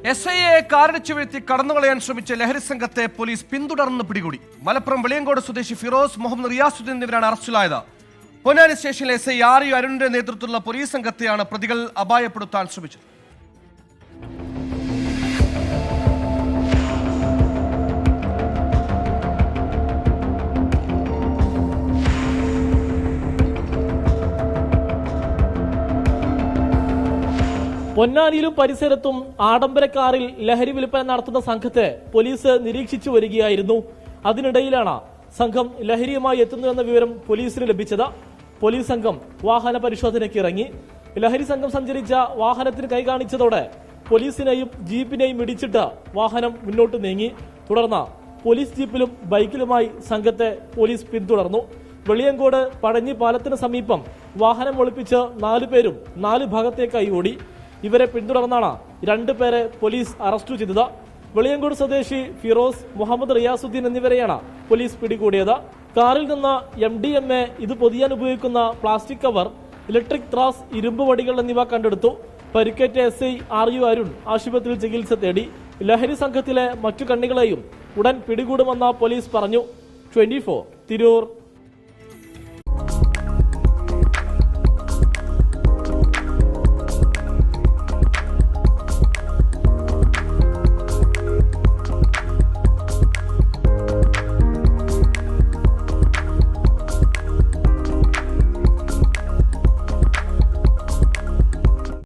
SIയെ കാറിടിച്ചു വീഴ്ത്തി കടന്നുകളയാൻ ശ്രമിച്ച ലഹരി സംഘത്തെ പോലീസ് പിന്തുടർന്ന് പിടികൂടി. മലപ്പുറം വെളിയങ്കോട് സ്വദേശി ഫിറോസ്, മുഹമ്മദ് റിയാസുദ്ദീൻ എന്നിവരാണ് അറസ്റ്റിലായത്. പൊന്നാനി സ്റ്റേഷനിലെ SI RU അരുണിന്റെ നേതൃത്വത്തിലുള്ള പോലീസ് സംഘത്തെയാണ് പ്രതികൾ അപായപ്പെടുത്താൻ ശ്രമിച്ചത്. പൊന്നാനിയിലും പരിസരത്തും ആഡംബര കാറിൽ ലഹരി വിൽപ്പന നടത്തുന്ന സംഘത്തെ പോലീസ് നിരീക്ഷിച്ചു വരികയായിരുന്നു. അതിനിടയിലാണ് സംഘം ലഹരിയുമായി എത്തുന്നുവെന്ന വിവരം പോലീസിന് ലഭിച്ചത്. പോലീസ് സംഘം വാഹന പരിശോധനയ്ക്ക് ഇറങ്ങി. ലഹരി സംഘം സഞ്ചരിച്ച വാഹനത്തിന് കൈകാണിച്ചതോടെ പോലീസിനെയും ജീപ്പിനെയും ഇടിച്ചിട്ട് വാഹനം മുന്നോട്ട് നീങ്ങി. തുടർന്ന് പോലീസ് ജീപ്പിലും ബൈക്കിലുമായി സംഘത്തെ പോലീസ് പിന്തുടർന്നു. വെളിയങ്കോട് പഴഞ്ഞി പാലത്തിന് സമീപം വാഹനം ഒളിപ്പിച്ച് 4 പേരും 4 ഭാഗത്തേക്കായി ഓടി. ഇവരെ പിന്തുടർന്നാണ് 2 പേരെ പോലീസ് അറസ്റ്റ് ചെയ്തത്. വെളിയങ്കോട് സ്വദേശി ഫിറോസ്, മുഹമ്മദ് റിയാസുദ്ദീൻ എന്നിവരെയാണ് പോലീസ് പിടികൂടിയത്. കാറിൽ നിന്ന് MDMA, ഇത് പൊതിയാൻ ഉപയോഗിക്കുന്ന പ്ലാസ്റ്റിക് കവർ, ഇലക്ട്രിക് ത്രാസ്, ഇരുമ്പ് വടികൾ എന്നിവ കണ്ടെടുത്തു. പരിക്കേറ്റ SI RU അരുൺ ആശുപത്രിയിൽ ചികിത്സ തേടി. ലഹരി സംഘത്തിലെ മറ്റു കണ്ണികളെയും ഉടൻ പിടികൂടുമെന്ന് പോലീസ് പറഞ്ഞു. 24 തിരൂർ.